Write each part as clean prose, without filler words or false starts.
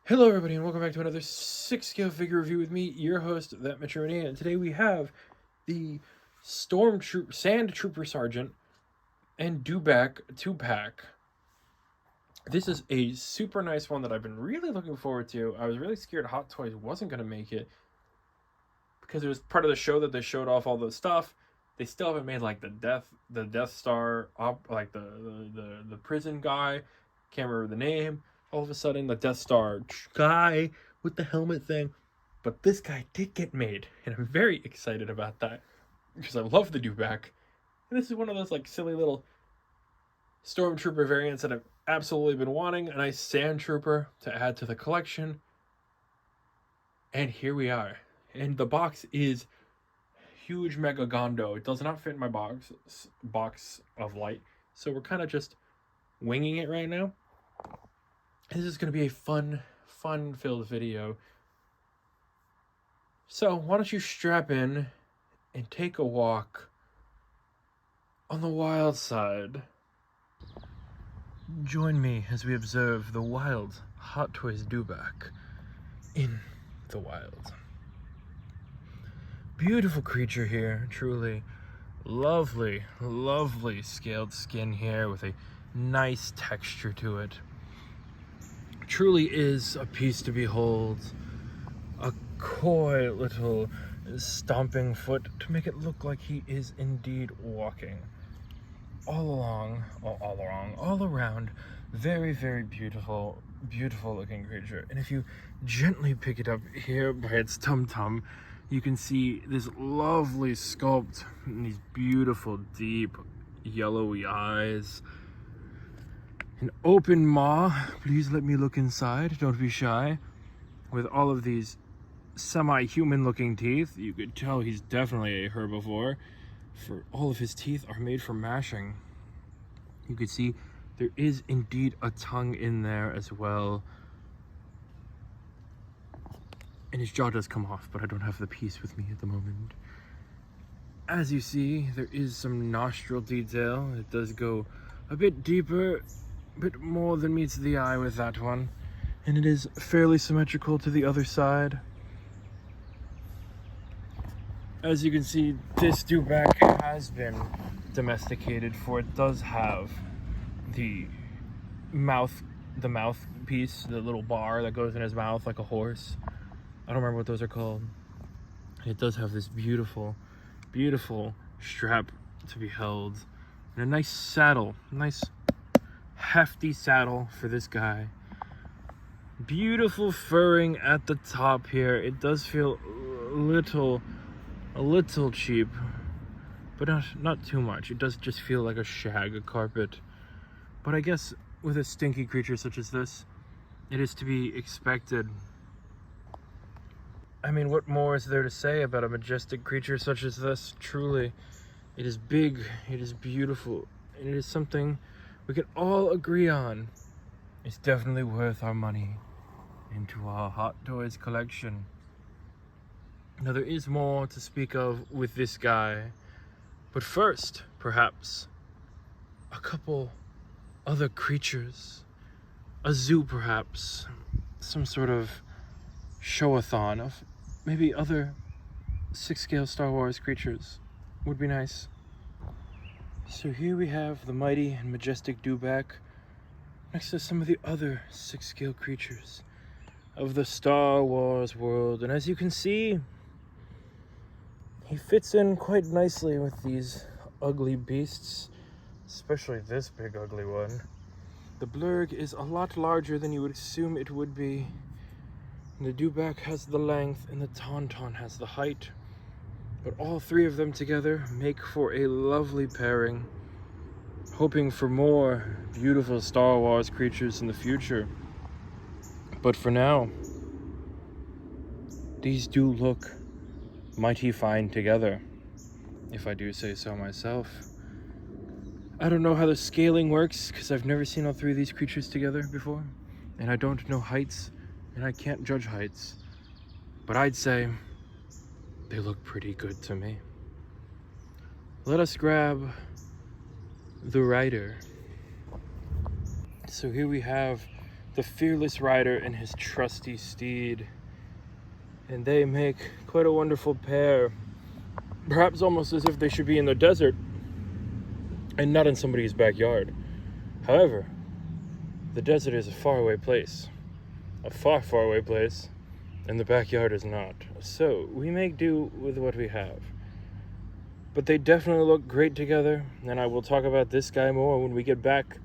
Hello everybody and welcome back to another 6-scale figure review with me, your host, That Mania, and today we have the Sandtrooper Sergeant and Dewback 2-pack. This is a super nice one that I've been really looking forward to. I was really scared Hot Toys wasn't going to make it because it was part of the show that they showed off all the stuff. They still haven't made like the Death Star, like the prison guy. Can't remember the name. All of a sudden, the Death Star guy with the helmet thing. But this guy did get made, and I'm very excited about that because I love the Dewback. And this is one of those like silly little Stormtrooper variants that I've absolutely been wanting. A nice Sandtrooper to add to the collection. And here we are. And the box is huge mega gondo. It does not fit in my box of light. So we're kind of just winging it right now. This is going to be a fun-filled video. So why don't you strap in and take a walk on the wild side. Join me as we observe the wild Hot Toys Dewback in the wild. Beautiful creature here, truly. Lovely scaled skin here with a nice texture to it. Truly is a piece to behold. A coy little stomping foot to make it look like he is indeed walking. All around, very beautiful looking creature. And if you gently pick it up here by its tum-tum, you can see this lovely sculpt and these beautiful deep yellowy eyes. An open maw, please let me look inside, don't be shy. With all of these semi-human looking teeth, you could tell he's definitely a herbivore, for all of his teeth are made for mashing. You could see there is indeed a tongue in there as well. And his jaw does come off, but I don't have the piece with me at the moment. As you see, there is some nostril detail. It does go a bit deeper, a bit more than meets the eye with that one. And it is fairly symmetrical to the other side. As you can see, this Dewback has been domesticated, for it does have the mouthpiece, the little bar that goes in his mouth like a horse. I don't remember what those are called. It does have this beautiful strap to be held, and a nice saddle, nice hefty saddle for this guy. Beautiful furring at the top here. It does feel a little cheap, but not too much. It does just feel like a shag, a carpet. But I guess with a stinky creature such as this, it is to be expected. I mean, what more is there to say about a majestic creature such as this? Truly, it is big, it is beautiful, and it is something we can all agree on. It's definitely worth our money into our Hot Toys collection. Now, there is more to speak of with this guy, but first, perhaps, a couple other creatures. A zoo, perhaps. Some sort of show-a-thon of maybe other 6-scale Star Wars creatures would be nice. So here we have the mighty and majestic Dewback next to some of the other 6-scale creatures of the Star Wars world. And as you can see, he fits in quite nicely with these ugly beasts, especially this big ugly one. The Blurg is a lot larger than you would assume it would be. And the Dewback has the length and the Tauntaun has the height. But all three of them together make for a lovely pairing. Hoping for more beautiful Star Wars creatures in the future. But for now, these do look mighty fine together, if I do say so myself. I don't know how the scaling works, because I've never seen all three of these creatures together before. And I don't know heights, and I can't judge heights. But I'd say they look pretty good to me. Let us grab the rider. So here we have the fearless rider and his trusty steed. And they make quite a wonderful pair, perhaps almost as if they should be in the desert and not in somebody's backyard. However, the desert is a faraway place, a far, far away place, and the backyard is not. So we make do with what we have. But they definitely look great together, and I will talk about this guy more when we get back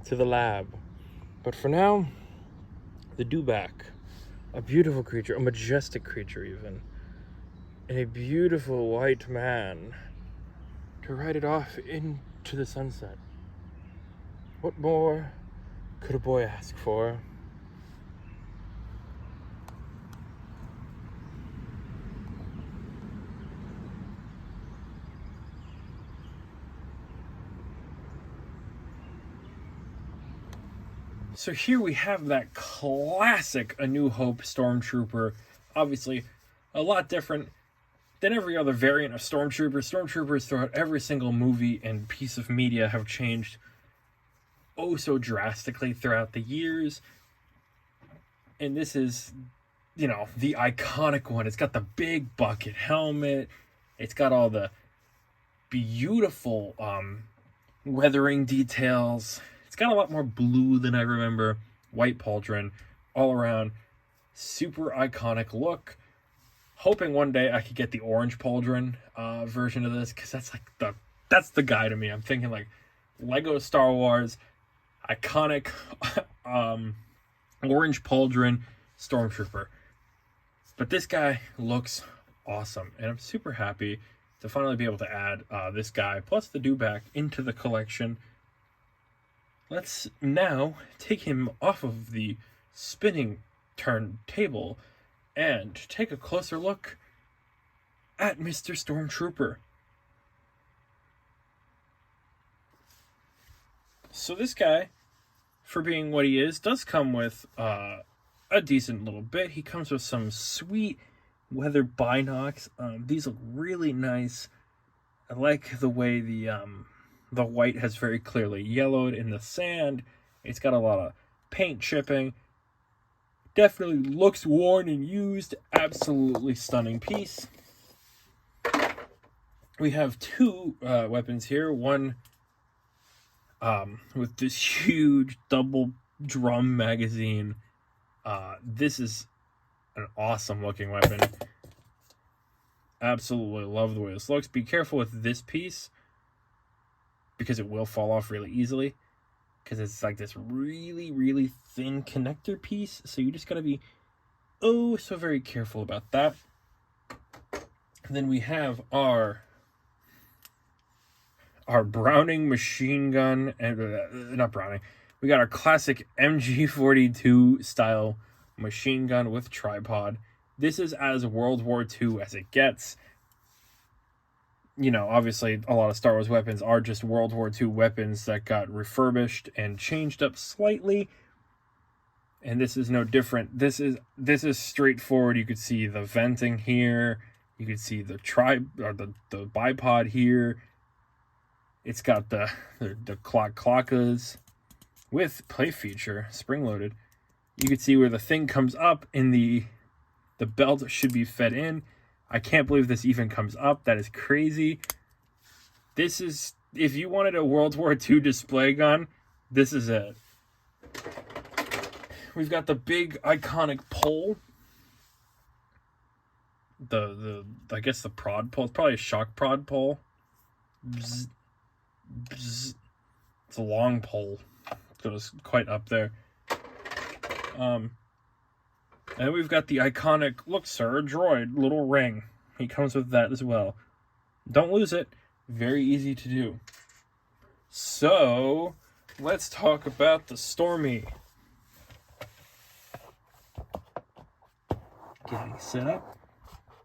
to the lab. But for now, the Dewback, a beautiful creature, a majestic creature even, and a beautiful white man to ride it off into the sunset. What more could a boy ask for? So here we have that classic A New Hope Stormtrooper. Obviously, a lot different than every other variant of Stormtrooper. Stormtroopers throughout every single movie and piece of media have changed oh so drastically throughout the years. And this is, you know, the iconic one. It's got the big bucket helmet. It's got all the beautiful weathering details. It's got a lot more blue than I remember. White pauldron, all around, super iconic look. Hoping one day I could get the orange pauldron version of this, because that's the guy to me. I'm thinking like Lego Star Wars, iconic orange pauldron Stormtrooper. But this guy looks awesome, and I'm super happy to finally be able to add this guy plus the Dewback into the collection. Let's now take him off of the spinning turntable and take a closer look at Mr. Stormtrooper. So this guy, for being what he is, does come with a decent little bit. He comes with some sweet weather binocs. These look really nice. I like the way the white has very clearly yellowed in the sand. It's got a lot of paint chipping. Definitely looks worn and used. Absolutely stunning piece. We have two weapons here. One with this huge double drum magazine. This is an awesome looking weapon. Absolutely love the way this looks. Be careful with this piece, because it will fall off really easily, because it's like this really, really thin connector piece. So you just got to be oh so very careful about that. And then we have our Browning machine gun, and not Browning. We got our classic MG42 style machine gun with tripod. This is as World War II as it gets. You know, obviously a lot of Star Wars weapons are just World War II weapons that got refurbished and changed up slightly. And this is no different. This is straightforward. You could see the venting here. You could see the the bipod here. It's got the clockas with play feature, spring loaded. You can see where the thing comes up and the belt should be fed in. I can't believe this even comes up. That is crazy. This is, if you wanted a World War II display gun, this is it. We've got the big iconic pole. I guess the prod pole. It's probably a shock prod pole. Bzz, bzz. It's a long pole. It goes quite up there. And we've got the iconic, look sir, a droid, little ring. He comes with that as well. Don't lose it. Very easy to do. So, let's talk about the Stormy. Getting set up.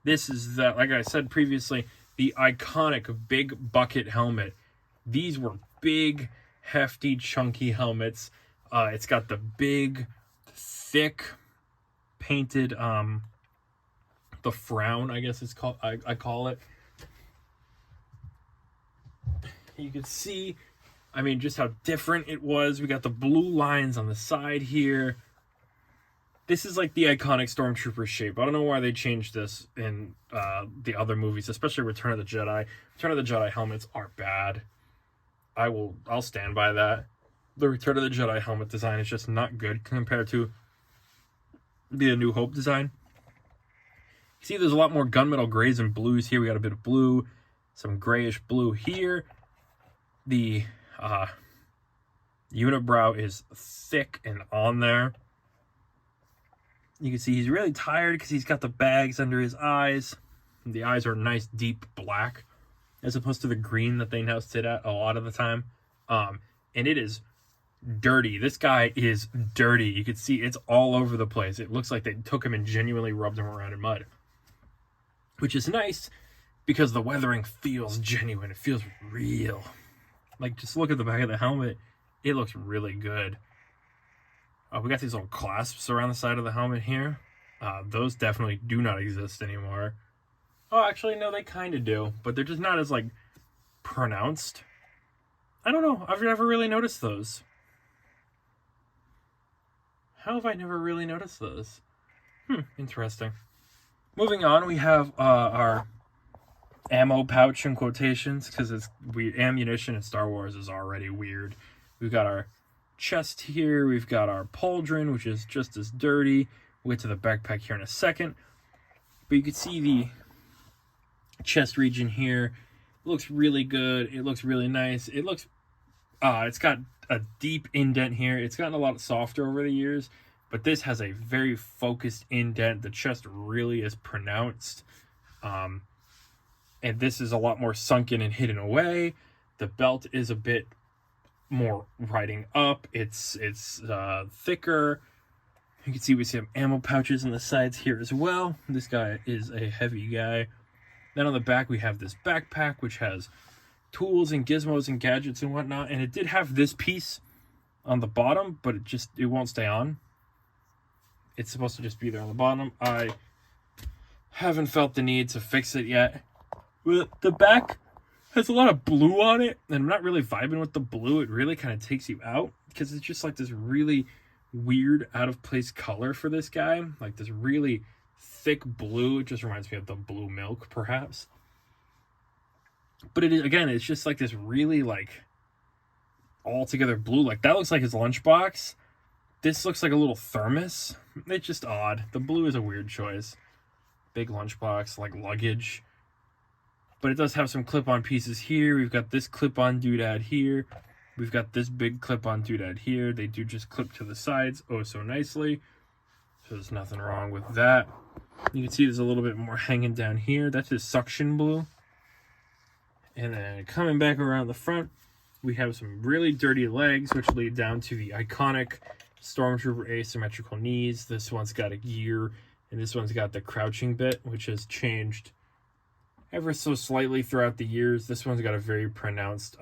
This is, like I said previously, the iconic big bucket helmet. These were big, hefty, chunky helmets. It's got the big, thick, painted the frown, I guess it's called. I call it. You can see, I mean, just how different it was. We got the blue lines on the side here. This is like the iconic Stormtrooper shape. I don't know why they changed this in the other movies, especially Return of the Jedi. Return of the Jedi helmets are bad. I'll stand by that. The Return of the Jedi helmet design is just not good compared to the A New Hope design. See, there's a lot more gunmetal grays and blues here. We got a bit of blue, some grayish blue here. The unibrow is thick and on there. You can see he's really tired because he's got the bags under his eyes. The eyes are nice, deep black, as opposed to the green that they now sit at a lot of the time. And it is dirty. This guy is dirty. You can see it's all over the place. It looks like they took him and genuinely rubbed him around in mud. Which is nice because the weathering feels genuine. It feels real. Like, just look at the back of the helmet. It looks really good. We got these little clasps around the side of the helmet here. Those definitely do not exist anymore. Oh, actually, no, they kind of do. But they're just not as, like, pronounced. I don't know. I've never really noticed those. How have I never really noticed those? Interesting. Moving on, we have our ammo pouch in quotations, because ammunition in Star Wars is already weird. We've got our chest here. We've got our pauldron, which is just as dirty. We'll get to the backpack here in a second. But you can see the chest region here. It looks really good. It looks really nice. It looks... it's got a deep indent here. It's gotten a lot softer over the years, but this has a very focused indent. The chest really is pronounced. And this is a lot more sunken and hidden away. The belt is a bit more riding up. It's thicker. You can see we have ammo pouches on the sides here as well. This guy is a heavy guy. Then on the back we have this backpack, which has tools and gizmos and gadgets and whatnot. And it did have this piece on the bottom, but it won't stay on. It's supposed to just be there on the bottom. I haven't felt the need to fix it yet. The back has a lot of blue on it, and I'm not really vibing with the blue. It really kind of takes you out, because it's just like this really weird, out-of-place color for this guy. Like this really thick blue. It just reminds me of the blue milk, perhaps. But it is, again, it's just like this really, like, all-together blue. Like, that looks like his lunchbox. This looks like a little thermos. It's just odd. The blue is a weird choice. Big lunchbox, like luggage. But it does have some clip-on pieces here. We've got this clip-on doodad here. We've got this big clip-on doodad here. They do just clip to the sides oh so nicely. So there's nothing wrong with that. You can see there's a little bit more hanging down here. That's his suction blue. And then coming back around the front, we have some really dirty legs, which lead down to the iconic Stormtrooper asymmetrical knees. This one's got a gear, and this one's got the crouching bit, which has changed ever so slightly throughout the years. This one's got a very pronounced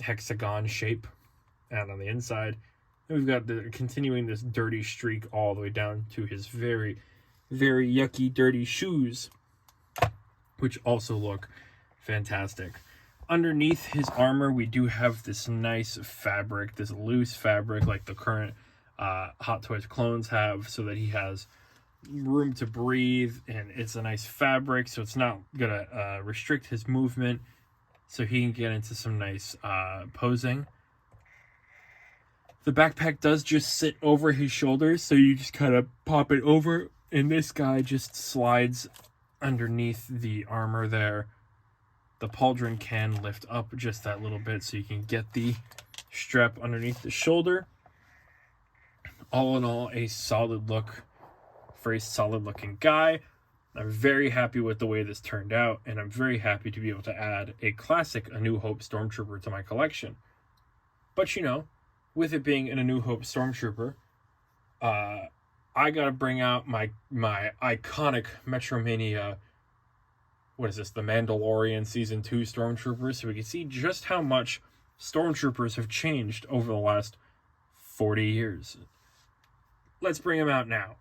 hexagon shape and on the inside. And we've got continuing this dirty streak all the way down to his very, very yucky, dirty shoes, which also look fantastic. Underneath his armor, we do have this nice fabric, this loose fabric like the current Hot Toys clones have, so that he has room to breathe, and it's a nice fabric, so it's not gonna restrict his movement, so he can get into some nice posing. The backpack does just sit over his shoulders, so you just kind of pop it over, and this guy just slides underneath the armor there. The pauldron can lift up just that little bit, so you can get the strap underneath the shoulder. All in all, a solid look for a solid looking guy. I'm very happy with the way this turned out, and I'm very happy to be able to add a classic A New Hope Stormtrooper to my collection. But you know, with it being an A New Hope Stormtrooper, I gotta bring out my iconic Metromania, what is this, The Mandalorian Season 2 Stormtroopers, so we can see just how much Stormtroopers have changed over the last 40 years. Let's bring them out now.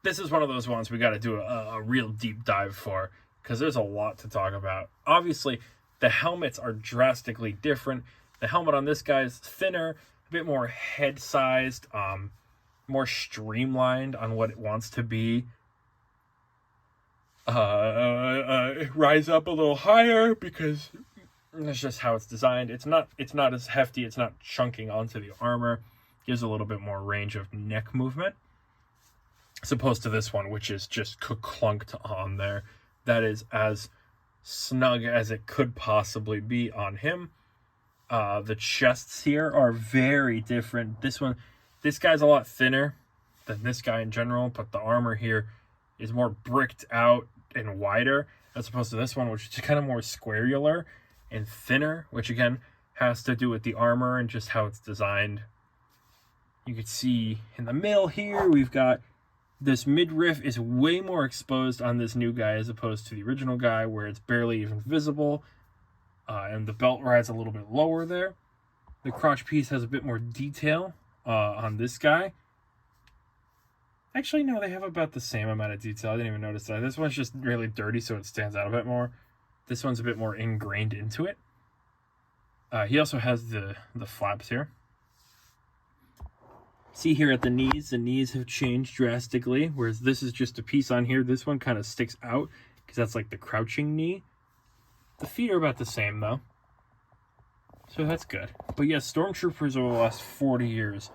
This is one of those ones we got to do a real deep dive for, because there's a lot to talk about. Obviously, the helmets are drastically different. The helmet on this guy is thinner, a bit more head-sized, more streamlined on what it wants to be. Rise up a little higher because that's just how it's designed. It's not as hefty. It's not chunking onto the armor. Gives a little bit more range of neck movement, as opposed to this one, which is just clunked on there. That is as snug as it could possibly be on him. The chests here are very different. This guy's a lot thinner than this guy in general, but the armor here is more bricked out and wider, as opposed to this one, which is kind of more squarular and thinner, which again has to do with the armor and just how it's designed. You can see in the middle here, we've got this midriff is way more exposed on this new guy as opposed to the original guy, where it's barely even visible. And the belt rides a little bit lower there. The crotch piece has a bit more detail on this guy. Actually, no, they have about the same amount of detail. I didn't even notice that. This one's just really dirty, so it stands out a bit more. This one's a bit more ingrained into it. He also has the flaps here. See here at the knees have changed drastically, whereas this is just a piece on here. This one kind of sticks out because that's like the crouching knee. The feet are about the same, though. So that's good. But yes, Stormtroopers over the last 40 years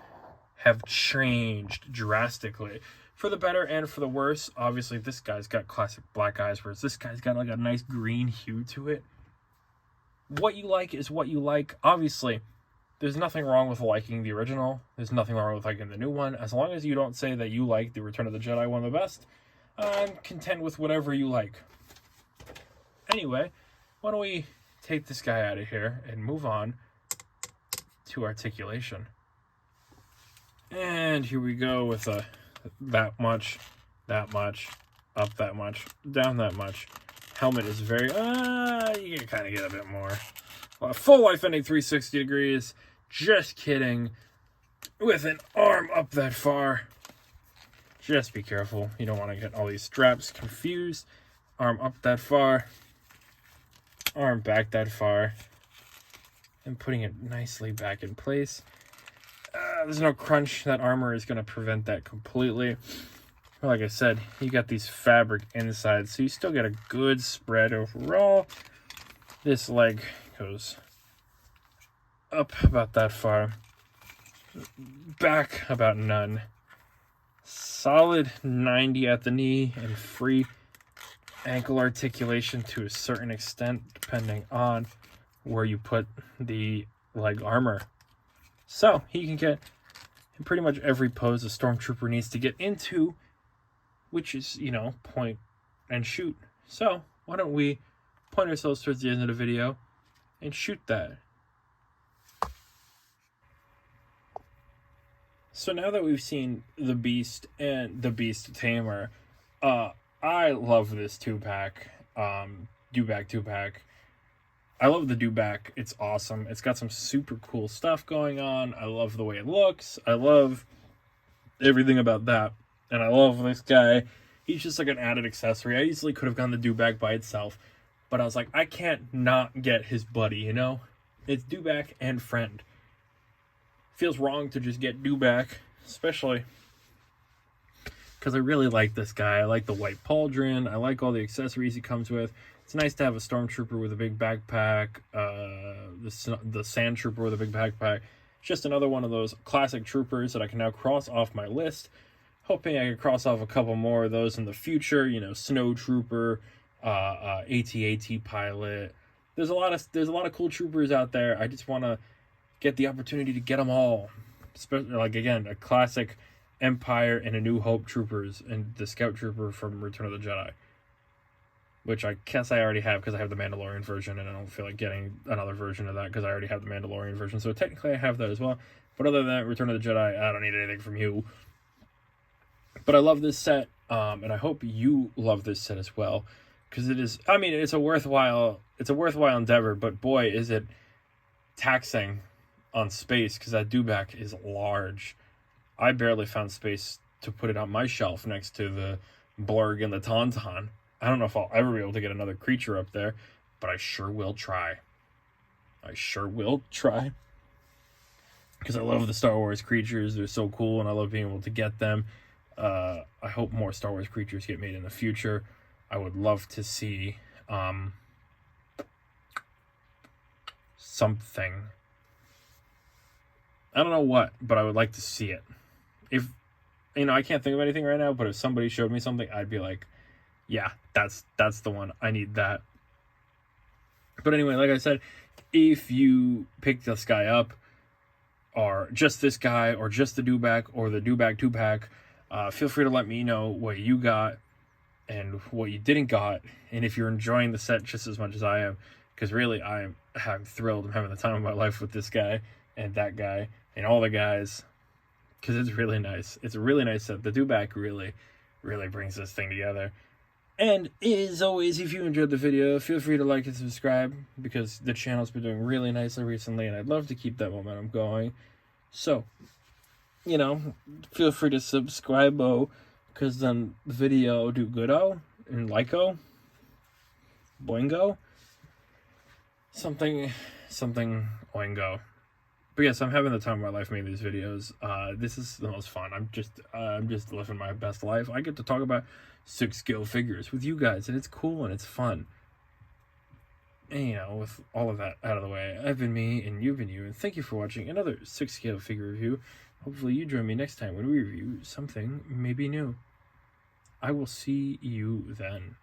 have changed drastically. For the better and for the worse. Obviously, this guy's got classic black eyes, whereas this guy's got like a nice green hue to it. What you like is what you like. Obviously, there's nothing wrong with liking the original. There's nothing wrong with liking the new one. As long as you don't say that you like the Return of the Jedi one the best, I'm content with whatever you like. Anyway, why don't we take this guy out of here and move on to articulation. And here we go with that much, up that much, down that much. Helmet is very, you can kind of get a bit more. Full life ending 360 degrees. Just kidding. With an arm up that far. Just be careful. You don't want to get all these straps confused. Arm up that far. Arm back that far. And putting it nicely back in place. There's no crunch. That armor is going to prevent that completely. Like I said, you got these fabric insides, so you still get a good spread overall. This leg goes up about that far, back about none. Solid 90 at the knee and free ankle articulation to a certain extent, depending on where you put the leg armor. So he can get in pretty much every pose a Stormtrooper needs to get into, which is, point and shoot. So why don't we point ourselves towards the end of the video and shoot that. So now that we've seen the Beast and the Beast Tamer, I love this 2-pack, Dewback 2-pack. I love the Dewback. It's awesome. It's got some super cool stuff going on. I love the way it looks. I love everything about that. And I love this guy. He's just like an added accessory. I easily could have gone the Dewback by itself. But I was like, I can't not get his buddy, It's Dewback and friend. Feels wrong to just get Dewback, especially because I really like this guy. I like the white pauldron. I like all the accessories he comes with. It's nice to have a Stormtrooper with a big backpack, the Sandtrooper with a big backpack. It's just another one of those classic troopers that I can now cross off my list. Hoping I can cross off a couple more of those in the future. Snow Trooper, AT-AT pilot. There's a lot of cool troopers out there. I just want to get the opportunity to get them all. Especially, again, a classic Empire and a New Hope troopers and the Scout Trooper from Return of the Jedi. Which I guess I already have because I have the Mandalorian version, and I don't feel like getting another version of that because I already have the Mandalorian version. So technically I have that as well. But other than that, Return of the Jedi, I don't need anything from you. But I love this set, and I hope you love this set as well. Because it's a worthwhile endeavor, but boy, is it taxing on space, because that Dewback is large. I barely found space to put it on my shelf next to the Blurg and the Tauntaun. I don't know if I'll ever be able to get another creature up there, but I sure will try. I sure will try. Because I love the Star Wars creatures. They're so cool, and I love being able to get them. I hope more Star Wars creatures get made in the future. I would love to see something. I don't know what, but I would like to see it. If, you know, I can't think of anything right now, but if somebody showed me something, I'd be like, yeah, that's the one. I need that. But anyway, like I said, if you pick this guy up, or just this guy, or just the Dewback, or the Dewback 2-pack, feel free to let me know what you got and what you didn't got, and if you're enjoying the set just as much as I am, because really I'm thrilled. I'm having the time of my life with this guy and that guy and all the guys, because it's really nice. It's a really nice set. The Dewback really brings this thing together. And as always, if you enjoyed the video, feel free to like and subscribe, because the channel's been doing really nicely recently, and I'd love to keep that momentum going. So, you know, feel free to subscribe, because then the video do good-o, and like-o, boingo, something oingo. But yes, I'm having the time of my life making these videos. This is the most fun. I'm just living my best life. I get to talk about 6-scale figures with you guys, and it's cool and it's fun. And, you know, with all of that out of the way, I've been me and you've been you, and thank you for watching another 6-scale figure review. Hopefully you join me next time when we review something maybe new. I will see you then.